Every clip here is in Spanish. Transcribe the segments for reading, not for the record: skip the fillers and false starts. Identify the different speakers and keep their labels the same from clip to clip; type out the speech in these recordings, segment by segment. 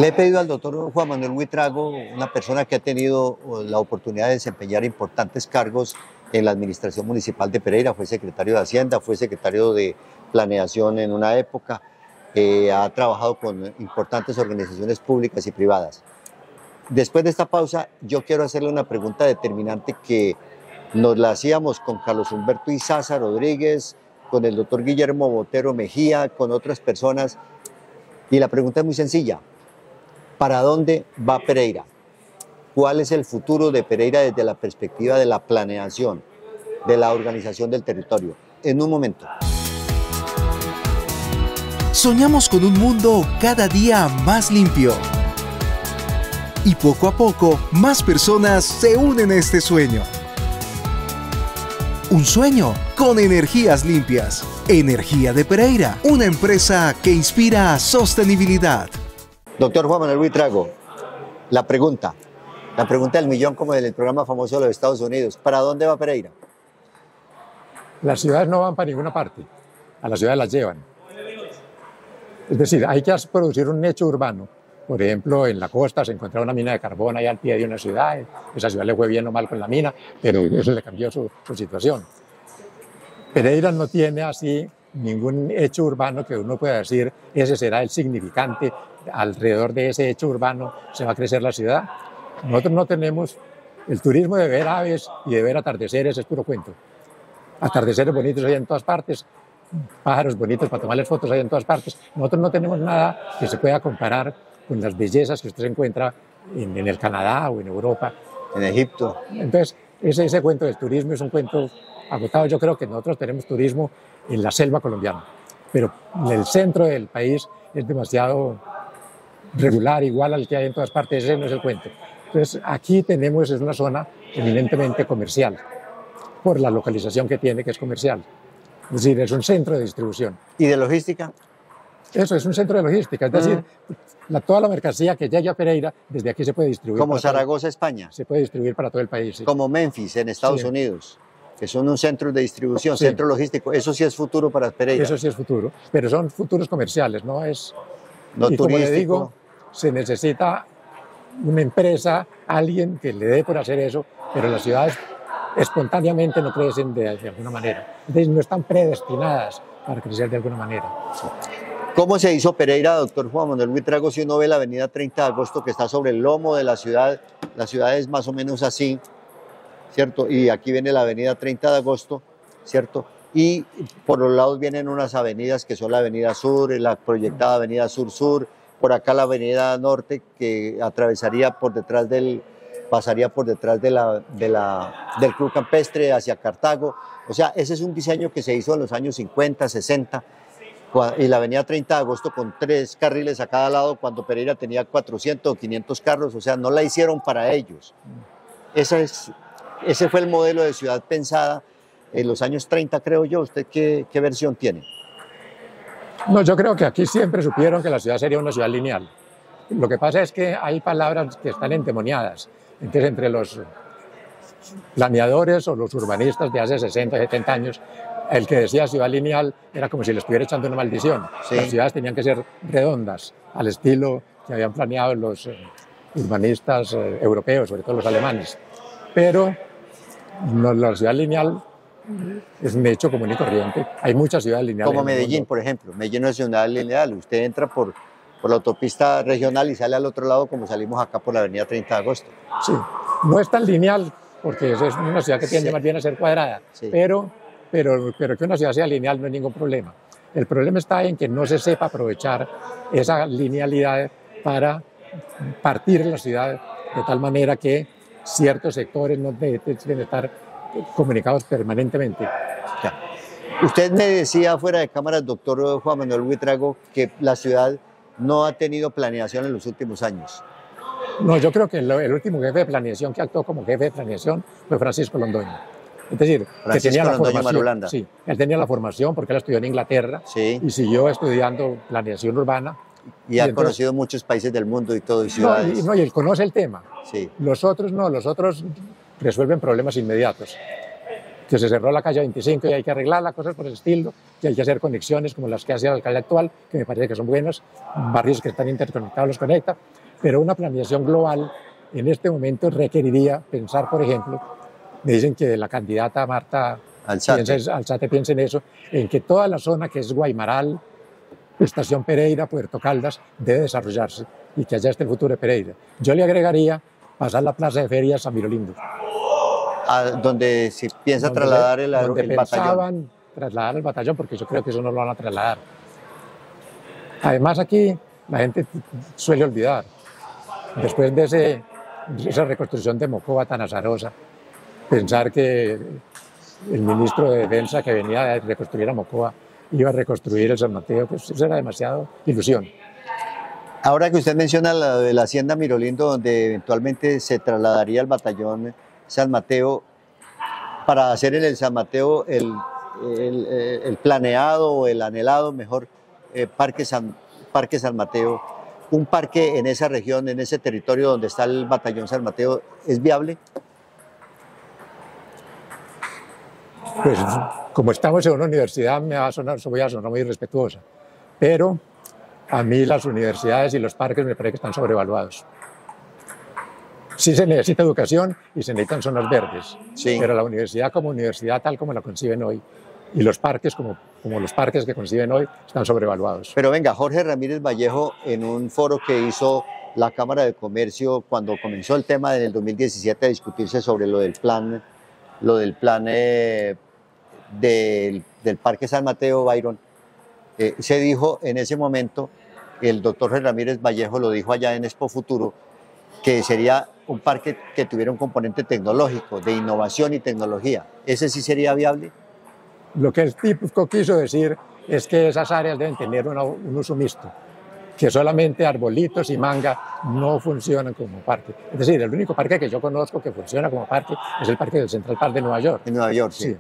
Speaker 1: Le he pedido al doctor Juan Manuel Buitrago, una persona que ha tenido la oportunidad de desempeñar importantes cargos en la administración municipal de Pereira, fue secretario de Hacienda, fue secretario de Planeación en una época, ha trabajado con importantes organizaciones públicas y privadas. Después de esta pausa, yo quiero hacerle una pregunta determinante que nos la hacíamos con Carlos Humberto Izaza Rodríguez, con el doctor Guillermo Botero Mejía, con otras personas, y la pregunta es muy sencilla. ¿Para dónde va Pereira? ¿Cuál es el futuro de Pereira desde la perspectiva de la planeación, de la organización del territorio? En un momento.
Speaker 2: Soñamos con un mundo cada día más limpio. Y poco a poco, más personas se unen a este sueño. Un sueño con energías limpias. Energía de Pereira, una empresa que inspira sostenibilidad.
Speaker 1: Doctor Juan Manuel Buitrago, la pregunta del millón, como en el programa famoso de los Estados Unidos. ¿Para dónde va Pereira?
Speaker 3: Las ciudades no van para ninguna parte, a las ciudades las llevan. Es decir, hay que producir un hecho urbano. Por ejemplo, en la costa se encuentra una mina de carbón ahí al pie de una ciudad. Esa ciudad le fue bien o mal con la mina, pero eso le cambió su situación. Pereira no tiene así ningún hecho urbano que uno pueda decir ese será el significante, alrededor de ese hecho urbano se va a crecer la ciudad. Nosotros no tenemos el turismo de ver aves y de ver atardeceres, es puro cuento. Atardeceres bonitos hay en todas partes, pájaros bonitos para tomarles fotos hay en todas partes. Nosotros no tenemos nada que se pueda comparar con las bellezas que usted se encuentra en el Canadá o en Europa.
Speaker 1: En Egipto.
Speaker 3: Entonces, ese cuento del turismo es un cuento agotado. Yo creo que nosotros tenemos turismo en la selva colombiana, pero en el centro del país es demasiado regular, igual al que hay en todas partes, ese no es el cuento. Entonces, aquí tenemos, es una zona eminentemente comercial, por la localización que tiene, que es comercial. Es decir, es un centro de distribución.
Speaker 1: ¿Y de logística?
Speaker 3: Eso, es un centro de logística, es decir, toda la mercancía que llegue a Pereira, desde aquí se puede distribuir.
Speaker 1: Como Zaragoza, España.
Speaker 3: Se puede distribuir para todo el país. Sí.
Speaker 1: Como Memphis, en Estados Unidos, que son un centro de distribución, centro logístico. Eso sí es futuro para Pereira.
Speaker 3: Eso sí es futuro, pero son futuros comerciales, no es...
Speaker 1: No
Speaker 3: y
Speaker 1: turístico.
Speaker 3: Como le digo, se necesita una empresa, alguien que le dé por hacer eso, pero las ciudades espontáneamente no crecen de alguna manera. Entonces no están predestinadas para crecer de alguna manera.
Speaker 1: ¿Cómo se hizo Pereira, doctor Juan Manuel Buitrago, si uno ve la avenida 30 de agosto que está sobre el lomo de la ciudad es más o menos así, ¿cierto? Y aquí viene la avenida 30 de agosto, ¿cierto? Y por los lados vienen unas avenidas que son la avenida Sur, la proyectada avenida Sur-Sur, por acá la avenida Norte que atravesaría por detrás pasaría por detrás del Club Campestre hacia Cartago. O sea, ese es un diseño que se hizo en los años 50, 60, y la avenida 30 de agosto con 3 carriles a cada lado cuando Pereira tenía 400 o 500 carros, o sea, no la hicieron para ellos. Ese fue el modelo de ciudad pensada en los años 30, creo yo. ¿Usted qué versión tiene?
Speaker 3: No, yo creo que aquí siempre supieron que la ciudad sería una ciudad lineal. Lo que pasa es que hay palabras que están endemoniadas. Entonces, entre los planeadores o los urbanistas de hace 60, 70 años, el que decía ciudad lineal era como si le estuviera echando una maldición. Sí. Las ciudades tenían que ser redondas, al estilo que habían planeado los urbanistas europeos, sobre todo los alemanes. Pero la ciudad lineal es un hecho común y corriente. Hay muchas ciudades lineales.
Speaker 1: Como Medellín, por ejemplo. Medellín no es ciudad lineal. Usted entra por la autopista regional y sale al otro lado como salimos acá por la avenida 30 de agosto.
Speaker 3: Sí, no es tan lineal porque es una ciudad que tiende más bien a ser cuadrada, sí. pero que una ciudad sea lineal no hay ningún problema. El problema está en que no se sepa aprovechar esa linealidad para partir la ciudad de tal manera que ciertos sectores no deben estar comunicados permanentemente.
Speaker 1: Ya. Usted me decía fuera de cámaras, doctor Juan Manuel Buitrago, que la ciudad no ha tenido planeación en los últimos años.
Speaker 3: No, yo creo que el último jefe de planeación que actuó como jefe de planeación fue Francisco Londoño. Es decir, que tenía la formación. Sí, él tenía la formación porque él estudió en Inglaterra, sí, y siguió estudiando planeación urbana.
Speaker 1: Y ha conocido muchos países del mundo y todo, y ciudades.
Speaker 3: Y él conoce el tema.
Speaker 1: Sí.
Speaker 3: Los otros no, los otros resuelven problemas inmediatos. Que se cerró la calle 25 y hay que arreglarla, cosas por el estilo, que hay que hacer conexiones como las que hace el alcalde actual, que me parece que son buenas, barrios que están interconectados los conecta, pero una planeación global en este momento requeriría pensar, por ejemplo, me dicen que la candidata Marta Alzate piensa en eso, en que toda la zona que es Guaymaral, Estación Pereira, Puerto Caldas, debe desarrollarse y que allá esté el futuro de Pereira. Yo le agregaría pasar la plaza de ferias a Mirolindo.
Speaker 1: Donde se piensa trasladar el batallón.
Speaker 3: Trasladar el batallón, porque yo creo que eso no lo van a trasladar. Además aquí la gente suele olvidar, después de esa reconstrucción de Mocoa tan azarosa, pensar que el ministro de Defensa que venía a reconstruir a Mocoa iba a reconstruir el San Mateo, pues eso era demasiado ilusión.
Speaker 1: Ahora que usted menciona la de la hacienda Mirolindo, donde eventualmente se trasladaría el batallón San Mateo, para hacer en el San Mateo el planeado o el anhelado, mejor, Parque San Mateo, un parque en esa región, en ese territorio donde está el batallón San Mateo, ¿es viable?
Speaker 3: Pues como estamos en una universidad, voy a sonar muy irrespetuosa, pero a mí las universidades y los parques me parece que están sobrevaluados. Sí se necesita educación y se necesitan zonas verdes, sí, pero la universidad como universidad tal como la conciben hoy y los parques como los parques que conciben hoy están sobrevaluados.
Speaker 1: Pero venga, Jorge Ramírez Vallejo, en un foro que hizo la Cámara de Comercio cuando comenzó el tema en el 2017 a discutirse sobre lo del plan del Parque San Mateo, Byron, se dijo en ese momento, el doctor Jorge Ramírez Vallejo lo dijo allá en Expo Futuro, que sería un parque que tuviera un componente tecnológico, de innovación y tecnología. ¿Ese sí sería viable?
Speaker 3: Lo que el tipo quiso decir es que esas áreas deben tener un uso mixto, que solamente arbolitos y manga no funcionan como parque. Es decir, el único parque que yo conozco que funciona como parque es el parque del Central Park de Nueva York.
Speaker 1: En Nueva York, sí.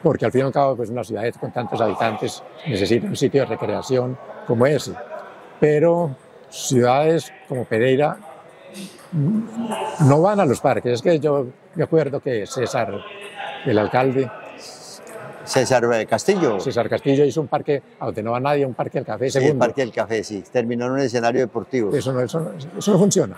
Speaker 3: Porque al fin y al cabo, pues una ciudad con tantos habitantes necesita un sitio de recreación como ese. Pero ciudades como Pereira no van a los parques. Es que yo me acuerdo que César, el alcalde,
Speaker 1: César Castillo
Speaker 3: hizo un parque a donde no va nadie, un parque del café.
Speaker 1: Sí, el parque del café, sí. Terminó en un escenario deportivo.
Speaker 3: Eso no funciona.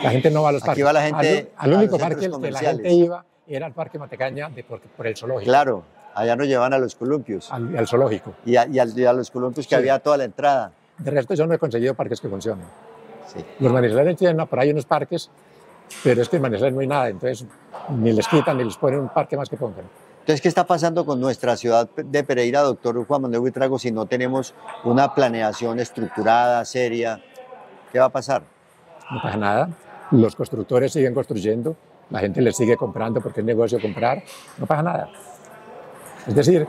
Speaker 3: La gente no va a los parques.
Speaker 1: Aquí va la gente
Speaker 3: al único parque que la gente iba era el Parque Matecaña por el zoológico.
Speaker 1: Claro, allá nos llevan a los columpios.
Speaker 3: Al zoológico.
Speaker 1: Y a los columpios que había toda la entrada.
Speaker 3: De resto yo no he conseguido parques que funcionen.
Speaker 1: Sí.
Speaker 3: Los manizales tienen por ahí unos parques, pero es que en Manizales no hay nada, entonces ni les quitan ni les ponen un parque más que pongan.
Speaker 1: Entonces, ¿qué está pasando con nuestra ciudad de Pereira, doctor Juan Manuel Buitrago, si no tenemos una planeación estructurada, seria? ¿Qué va a pasar?
Speaker 3: No pasa nada. Los constructores siguen construyendo, la gente les sigue comprando porque es negocio comprar, no pasa nada. Es decir,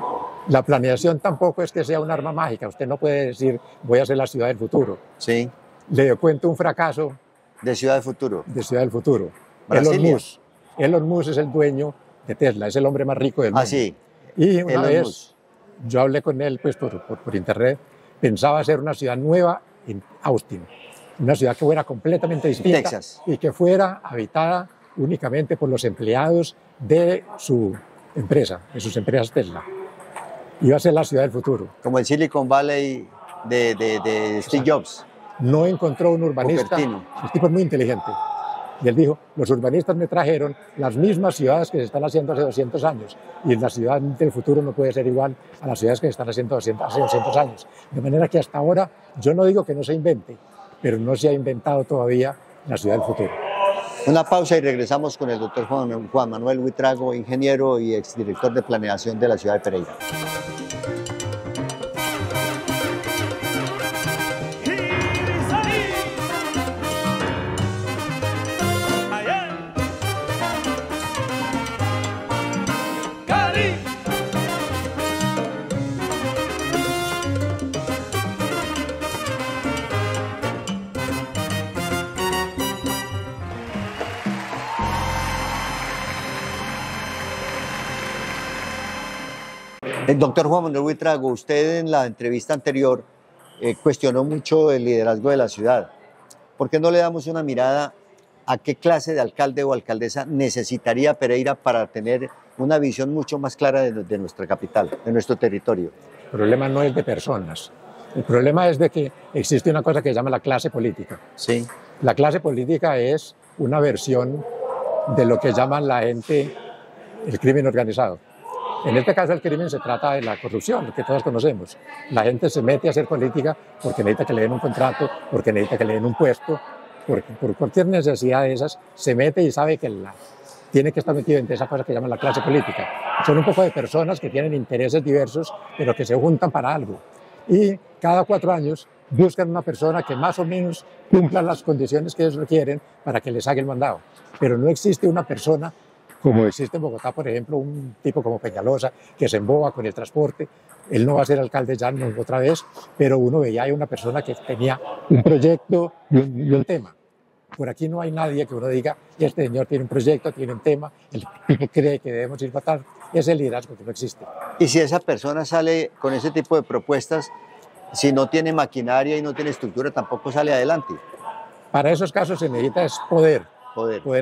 Speaker 3: la planeación tampoco es que sea un arma mágica. Usted no puede decir, voy a hacer la ciudad del futuro.
Speaker 1: Sí.
Speaker 3: Le cuento un fracaso.
Speaker 1: ¿De ciudad del futuro?
Speaker 3: De ciudad del futuro.
Speaker 1: Brasilia.
Speaker 3: Elon Musk es el dueño de Tesla, es el hombre más rico del mundo.
Speaker 1: Ah, sí.
Speaker 3: Y una vez yo hablé con él pues, por internet, pensaba hacer una ciudad nueva en Austin, una ciudad que fuera completamente distinta
Speaker 1: Texas.
Speaker 3: Y que fuera habitada únicamente por los empleados de su empresa, de sus empresas Tesla. Iba a ser la ciudad del futuro.
Speaker 1: Como el Silicon Valley de Steve Jobs.
Speaker 3: No encontró un urbanista, el tipo es muy inteligente. Y él dijo, los urbanistas me trajeron las mismas ciudades que se están haciendo hace 200 años y la ciudad del futuro no puede ser igual a las ciudades que se están haciendo hace 200 años. De manera que hasta ahora, yo no digo que no se invente, pero no se ha inventado todavía la ciudad del futuro.
Speaker 1: Una pausa y regresamos con el doctor Juan Manuel Buitrago, ingeniero y exdirector de planeación de la ciudad de Pereira. Doctor Juan Manuel Buitrago, usted en la entrevista anterior cuestionó mucho el liderazgo de la ciudad. ¿Por qué no le damos una mirada ¿a qué clase de alcalde o alcaldesa necesitaría Pereira para tener una visión mucho más clara de nuestra capital, de nuestro territorio?
Speaker 3: El problema no es de personas. El problema es de que existe una cosa que se llama la clase política.
Speaker 1: Sí.
Speaker 3: La clase política es una versión de lo que llaman la gente el crimen organizado. En este caso el crimen se trata de la corrupción, lo que todos conocemos. La gente se mete a hacer política porque necesita que le den un contrato, porque necesita que le den un puesto, por cualquier necesidad de esas, se mete y sabe que tiene que estar metido en esa cosa que llaman la clase política. Son un poco de personas que tienen intereses diversos, pero que se juntan para algo. Y cada 4 años buscan una persona que más o menos cumpla las condiciones que ellos requieren para que les haga el mandado. Pero no existe una persona, como existe en Bogotá, por ejemplo, un tipo como Peñalosa, que se emboba con el transporte. Él no va a ser alcalde ya no, otra vez, pero uno veía ahí una persona que tenía un proyecto y un tema. Por aquí no hay nadie que uno diga, este señor tiene un proyecto, tiene un tema, el tipo cree que debemos ir para atrás. Ese liderazgo que no existe.
Speaker 1: Y si esa persona sale con ese tipo de propuestas, si no tiene maquinaria y no tiene estructura, tampoco sale adelante.
Speaker 3: Para esos casos se necesita es poder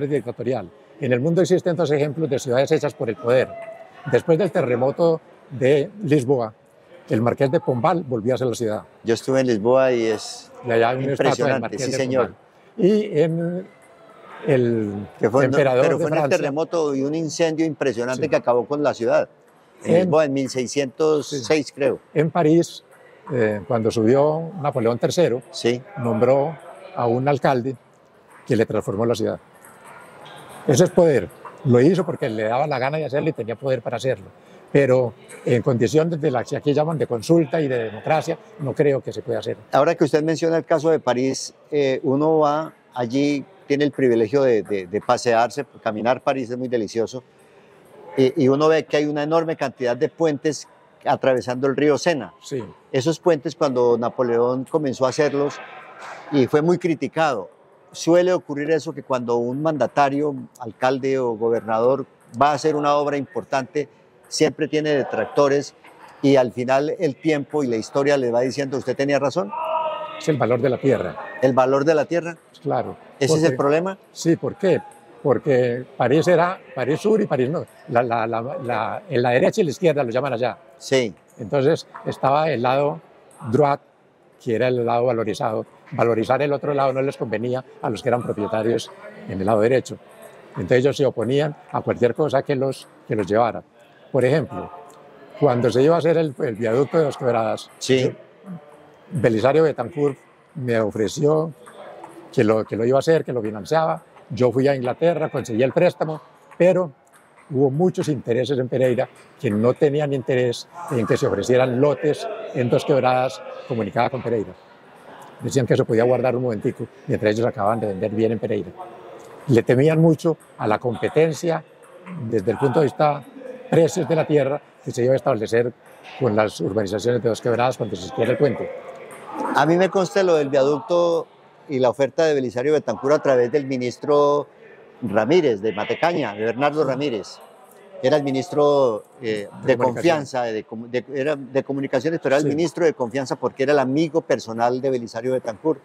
Speaker 3: dictatorial. En el mundo existen 2 ejemplos de ciudades hechas por el poder. Después del terremoto de Lisboa, el Marqués de Pombal volvió a ser la ciudad.
Speaker 1: Yo estuve en Lisboa y es
Speaker 3: impresionante,
Speaker 1: sí señor.
Speaker 3: Y en el emperador
Speaker 1: pero fue
Speaker 3: de Francia,
Speaker 1: un terremoto y un incendio impresionante que acabó con la ciudad. En Lisboa, en 1606 creo.
Speaker 3: En París, cuando subió Napoleón III, nombró a un alcalde que le transformó la ciudad. Eso es poder. Lo hizo porque le daba la gana de hacerlo y tenía poder para hacerlo. Pero en condiciones de las que aquí llaman de consulta y de democracia, no creo que se pueda hacer.
Speaker 1: Ahora que usted menciona el caso de París, uno va allí, tiene el privilegio de pasearse, caminar París es muy delicioso, y uno ve que hay una enorme cantidad de puentes atravesando el río Sena.
Speaker 3: Sí.
Speaker 1: Esos puentes, cuando Napoleón comenzó a hacerlos, y fue muy criticado, suele ocurrir eso, que cuando un mandatario, alcalde o gobernador va a hacer una obra importante, siempre tiene detractores, y al final el tiempo y la historia le va diciendo, usted tenía razón.
Speaker 3: Es el valor de la tierra.
Speaker 1: ¿El valor de la tierra?
Speaker 3: Claro.
Speaker 1: ¿Ese es el problema?
Speaker 3: Sí, ¿por qué? Porque París era París Sur y París Norte. En la derecha y la izquierda lo llaman allá.
Speaker 1: Sí.
Speaker 3: Entonces estaba el lado droit, que era el lado valorizado. Valorizar el otro lado no les convenía a los que eran propietarios en el lado derecho. Entonces ellos se oponían a cualquier cosa que los llevara. Por ejemplo, cuando se iba a hacer el viaducto de Dos Quebradas, Belisario Betancourt me ofreció que lo iba a hacer, que lo financiaba. Yo fui a Inglaterra, conseguí el préstamo, pero hubo muchos intereses en Pereira que no tenían interés en que se ofrecieran lotes en Dos Quebradas comunicada con Pereira. Decían que eso podía guardar un momentico, mientras ellos acababan de vender bien en Pereira. Le temían mucho a la competencia desde el punto de vista precios de la tierra que se iba a establecer con las urbanizaciones de Dos Quebradas cuando se hiciera el puente.
Speaker 1: A mí me consta lo del viaducto y la oferta de Belisario Betancourt a través del ministro Ramírez, de Matecaña, de Bernardo Ramírez. Era el ministro de confianza, era de comunicaciones, pero era el ministro de confianza porque era el amigo personal de Belisario Betancourt.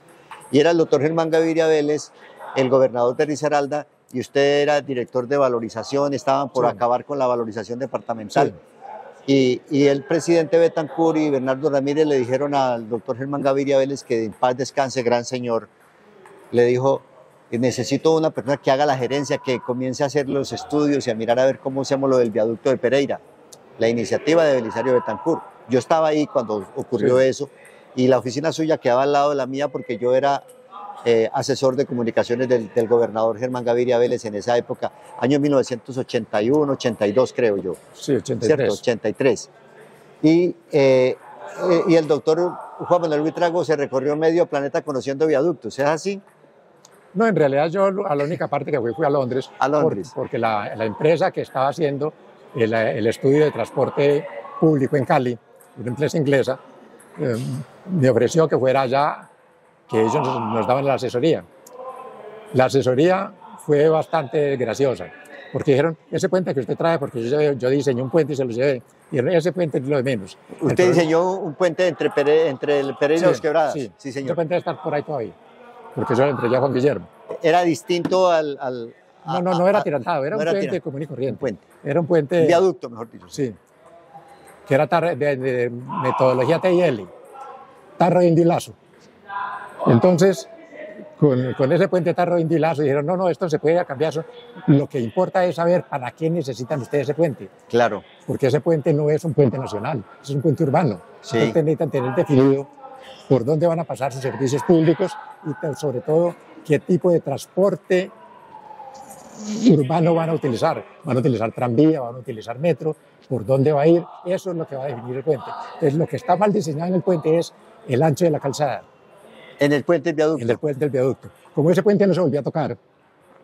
Speaker 1: Y era el doctor Germán Gaviria Vélez, el gobernador de Risaralda, y usted era director de valorización, estaban por acabar con la valorización departamental. Y el presidente Betancourt y Bernardo Ramírez le dijeron al doctor Germán Gaviria Vélez, que en paz descanse, gran señor, le dijo, necesito una persona que haga la gerencia, que comience a hacer los estudios y a mirar a ver cómo hacemos lo del viaducto de Pereira, la iniciativa de Belisario Betancourt. Yo estaba ahí cuando ocurrió eso, y la oficina suya quedaba al lado de la mía porque yo era asesor de comunicaciones del gobernador Germán Gaviria Vélez en esa época, año 1981, 82 creo yo.
Speaker 3: Sí, 83.
Speaker 1: ¿Cierto? 83. Y el doctor Juan Manuel Buitrago se recorrió medio planeta conociendo viaductos, ¿es así?
Speaker 3: No, en realidad yo a la única parte que fui a Londres.
Speaker 1: A Londres.
Speaker 3: Porque la empresa que estaba haciendo el estudio de transporte público en Cali, una empresa inglesa, me ofreció que fuera allá, que ellos nos daban la asesoría. La asesoría fue bastante graciosa, porque dijeron, ese puente que usted trae, porque yo diseñé un puente y se lo llevé, y ese puente es lo de menos.
Speaker 1: ¿Usted diseñó un puente entre el Pereira y Dos Quebradas?
Speaker 3: Sí,
Speaker 1: sí, señor.
Speaker 3: Ese puente debe estar por ahí todavía. porque yo lo entregué a Juan Guillermo.
Speaker 1: Era distinto
Speaker 3: No era tirantado, era
Speaker 1: no
Speaker 3: un
Speaker 1: era
Speaker 3: puente común y corriente.
Speaker 1: Un puente.
Speaker 3: Era un puente...
Speaker 1: Un viaducto, mejor dicho.
Speaker 3: Sí, que era de metodología TIL, tarro, indio y lazo. Entonces, con ese puente tarro, indio y lazo, dijeron, no, esto se puede cambiar. Lo que importa es saber para qué necesitan ustedes ese puente.
Speaker 1: Claro.
Speaker 3: Porque ese puente no es un puente nacional, es un puente urbano.
Speaker 1: Sí.
Speaker 3: Entonces necesitan tener definido por dónde van a pasar sus servicios públicos y sobre todo qué tipo de transporte urbano van a utilizar. Van a utilizar tranvía, van a utilizar metro, por dónde va a ir. Eso es lo que va a definir el puente. Entonces lo que está mal diseñado en el puente es el ancho de la calzada.
Speaker 1: En el puente del viaducto.
Speaker 3: En el puente del viaducto. Como ese puente no se volvió a tocar,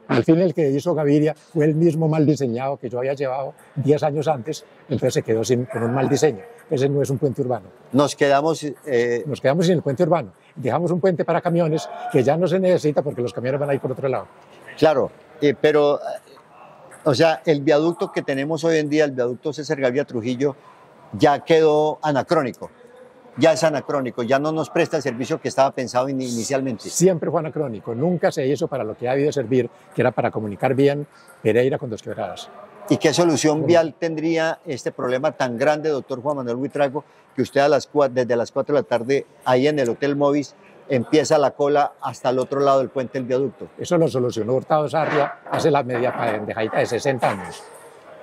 Speaker 3: al fin el que hizo Gaviria fue el mismo mal diseñado que yo había llevado 10 años antes, entonces se quedó con un mal diseño. Ese no es un puente urbano.
Speaker 1: Nos quedamos
Speaker 3: sin el puente urbano. Dejamos un puente para camiones que ya no se necesita porque los camiones van a ir por otro lado.
Speaker 1: Claro, pero, o sea, el viaducto que tenemos hoy en día, el viaducto César Gaviria Trujillo, ya quedó anacrónico. Ya es anacrónico, ya no nos presta el servicio que estaba pensado inicialmente.
Speaker 3: Siempre fue anacrónico, nunca se hizo para lo que ha debido servir, que era para comunicar bien Pereira con Dos Quebradas.
Speaker 1: ¿Y qué solución vial tendría este problema tan grande, doctor Juan Manuel Buitrago, que usted desde las 4 de la tarde, ahí en el Hotel Movis, empieza la cola hasta el otro lado del puente del viaducto?
Speaker 3: Eso lo solucionó Hurtado Sarria hace la media pendejadita de 60 años.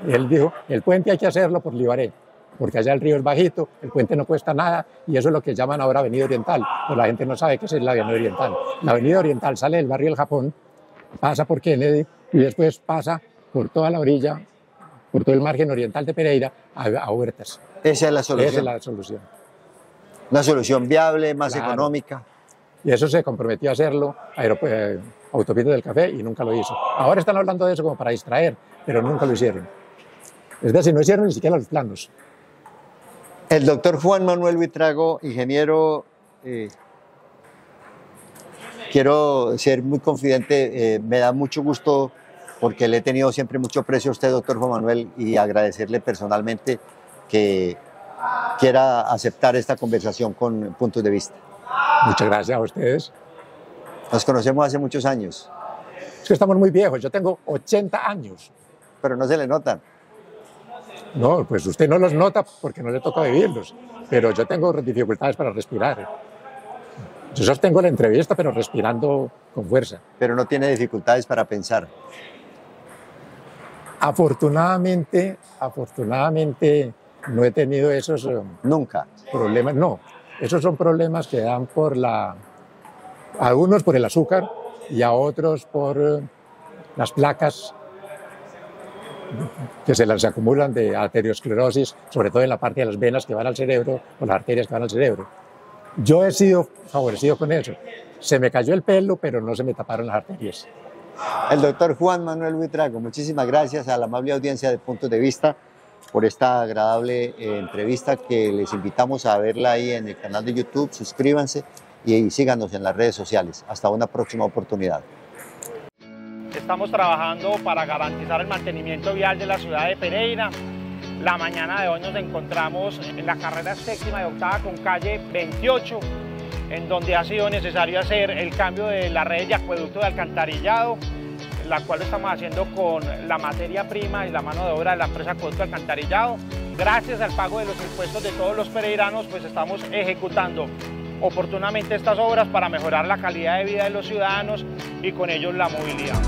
Speaker 3: Él dijo, el puente hay que hacerlo por Libaré, porque allá el río es bajito, el puente no cuesta nada, y eso es lo que llaman ahora Avenida Oriental, pero la gente no sabe qué es la Avenida Oriental. La Avenida Oriental sale del barrio del Japón, pasa por Kennedy, y después pasa por toda la orilla, por todo el margen oriental de Pereira, a Huertas.
Speaker 1: Esa es la solución.
Speaker 3: Esa es la solución.
Speaker 1: Una solución viable, más
Speaker 3: Claro.
Speaker 1: Económica.
Speaker 3: Y eso se comprometió a hacerlo Autopista del Café y nunca lo hizo. Ahora están hablando de eso como para distraer, pero nunca lo hicieron. Es decir, no hicieron ni siquiera los planos.
Speaker 1: El doctor Juan Manuel Buitrago, ingeniero, quiero ser muy confidente, me da mucho gusto porque le he tenido siempre mucho precio a usted, doctor Juan Manuel, y agradecerle personalmente que quiera aceptar esta conversación con puntos de vista.
Speaker 3: Muchas gracias a ustedes.
Speaker 1: Nos conocemos hace muchos años.
Speaker 3: Es que estamos muy viejos, yo tengo 80 años.
Speaker 1: Pero no se le notan.
Speaker 3: No, pues usted no los nota porque no le toca vivirlos, pero yo tengo dificultades para respirar. Yo sostengo la entrevista, pero respirando con fuerza.
Speaker 1: Pero no tiene dificultades para pensar.
Speaker 3: Afortunadamente no he tenido esos
Speaker 1: Nunca.
Speaker 3: problemas. No, esos son problemas que dan a unos por el azúcar y a otros por las placas que se las acumulan de arteriosclerosis, sobre todo en la parte de las venas que van al cerebro o las arterias que van al cerebro. Yo he sido favorecido con eso. Se me cayó el pelo, pero no se me taparon las arterias.
Speaker 1: El doctor Juan Manuel Buitrago, muchísimas gracias a la amable audiencia de Puntos de Vista por esta agradable entrevista que les invitamos a verla ahí en el canal de YouTube. Suscríbanse y síganos en las redes sociales. Hasta una próxima oportunidad.
Speaker 4: Estamos trabajando para garantizar el mantenimiento vial de la ciudad de Pereira. La mañana de hoy nos encontramos en la carrera séptima y octava con calle 28, en donde ha sido necesario hacer el cambio de la red de acueducto de alcantarillado, la cual lo estamos haciendo con la materia prima y la mano de obra de la empresa Acueducto de Alcantarillado. Gracias al pago de los impuestos de todos los pereiranos, pues estamos ejecutando oportunamente estas obras para mejorar la calidad de vida de los ciudadanos y con ello la movilidad.